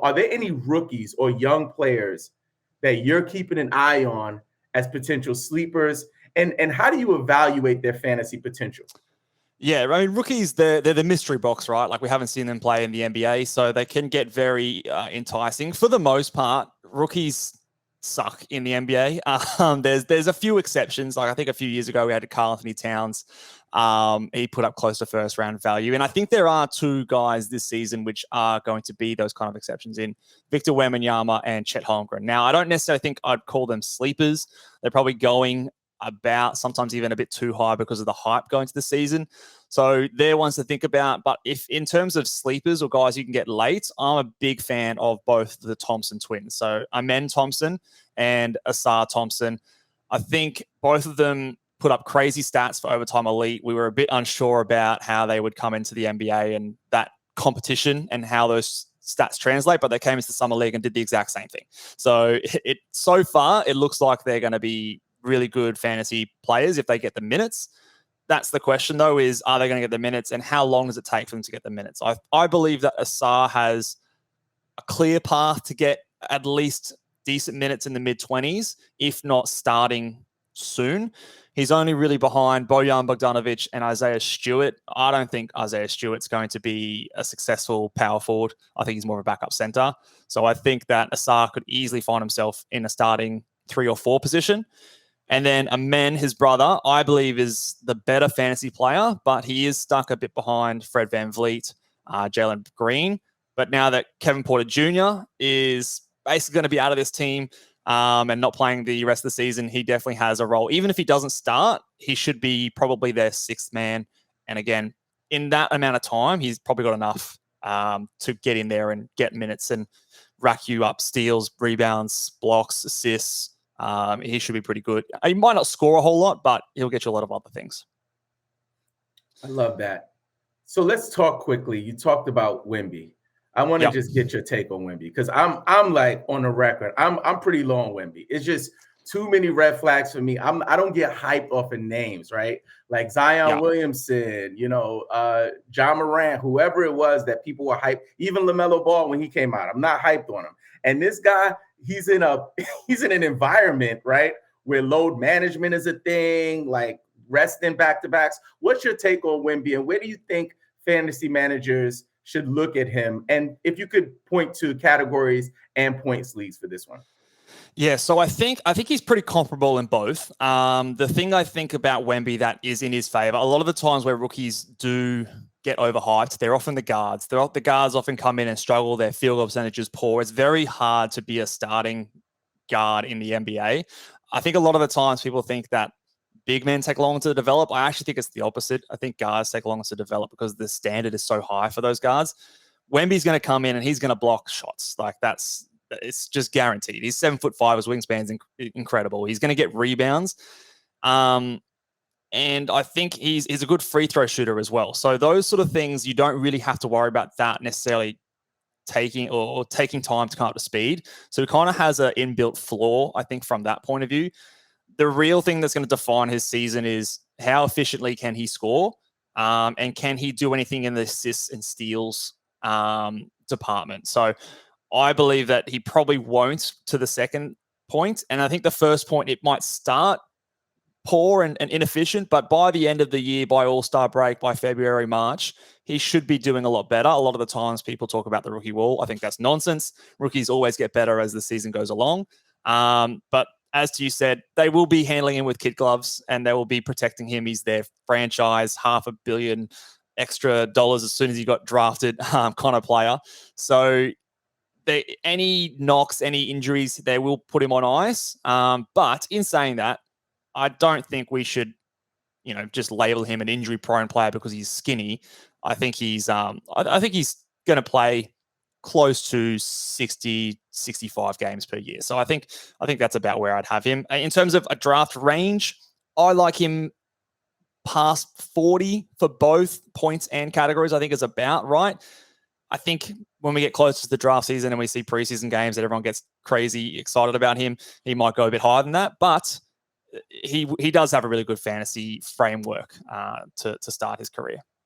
are there any rookies or young players that you're keeping an eye on as potential sleepers? And how do you evaluate their fantasy potential? Yeah, I mean, rookies, they're the mystery box, right? Like, we haven't seen them play in the NBA, so they can get very enticing. For the most part, rookies suck in the NBA. There's a few exceptions. Like, I think a few years ago, we had Karl Anthony Towns. He put up close to first round value. And I think there are two guys this season which are going to be those kind of exceptions in Victor Wembanyama and Chet Holmgren. Now, I don't necessarily think I'd call them sleepers. They're probably going about sometimes even a bit too high because of the hype going to the season. So they're ones to think about. But if in terms of sleepers or guys you can get late, I'm a big fan of both the Thompson twins. So Amen Thompson and Asar Thompson. I think both of them put up crazy stats for Overtime Elite. We were a bit unsure about how they would come into the NBA and that competition and how those stats translate, but they came into the Summer League and did the exact same thing. So so far, it looks like they're going to be really good fantasy players if they get the minutes. That's the question, though, is are they going to get the minutes, and how long does it take for them to get the minutes? I believe that Asar has a clear path to get at least decent minutes in the mid-20s, if not starting soon. He's only really behind Bojan Bogdanovic and Isaiah Stewart. I don't think Isaiah Stewart's going to be a successful power forward. I think he's more of a backup center. So I think that Asar could easily find himself in a starting 3 or 4 position. And then Amen, his brother, I believe is the better fantasy player, but he is stuck a bit behind Fred VanVleet, Jalen Green. But now that Kevin Porter Jr. is basically going to be out of this team and not playing the rest of the season, he definitely has a role. Even if he doesn't start, he should be probably their 6th man. And again, in that amount of time, he's probably got enough to get in there and get minutes and rack you up steals, rebounds, blocks, assists. He should be pretty good. He might not score a whole lot, but he'll get you a lot of other things. I love that. So let's talk quickly. You talked about Wemby. I want to just get your take on Wemby because I'm like on the record. I'm pretty low on Wemby. It's just too many red flags for me. I don't get hyped off of names, right? Like Zion Williamson, John Morant, whoever it was that people were hyped. Even LaMelo Ball when he came out, I'm not hyped on him. And this guy, he's in an environment, right, where load management is a thing, like resting back-to-backs. What's your take on Wemby, and where do you think fantasy managers should look at him? And if you could point to categories and points leagues for this one. Yeah, so I think he's pretty comparable in both. The thing I think about Wemby that is in his favor, a lot of the times where rookies do get overhyped, they're often the guards. The guards often come in and struggle. Their field goal percentage is poor. It's very hard to be a starting guard in the NBA. I think a lot of the times people think that big men take longer to develop. I actually think it's the opposite. I think guards take longer to develop because the standard is so high for those guards. Wemby's going to come in and he's going to block shots. Like it's just guaranteed. He's 7'5". His wingspan's incredible. He's going to get rebounds. And I think he's a good free throw shooter as well. So those sort of things, you don't really have to worry about that necessarily taking time to come up to speed. So he kind of has an inbuilt flaw, I think, from that point of view. The real thing that's going to define his season is how efficiently can he score, and can he do anything in the assists and steals department. So I believe that he probably won't to the second point. And I think the first point, it might start poor and inefficient, but by the end of the year, by All-Star break, by February, March, he should be doing a lot better. A lot of the times people talk about the rookie wall. I think that's nonsense. Rookies always get better as the season goes along. But as you said, they will be handling him with kid gloves and they will be protecting him. He's their franchise, $500 million extra dollars as soon as he got drafted kind of player. So any knocks, any injuries, they will put him on ice. But in saying that, I don't think we should, just label him an injury-prone player because he's skinny. I think he's going to play close to 60, 65 games per year. So I think that's about where I'd have him. In terms of a draft range, I like him past 40 for both points and categories. I think is about right. I think when we get closer to the draft season and we see preseason games that everyone gets crazy excited about him, he might go a bit higher than that. But he does have a really good fantasy framework to start his career.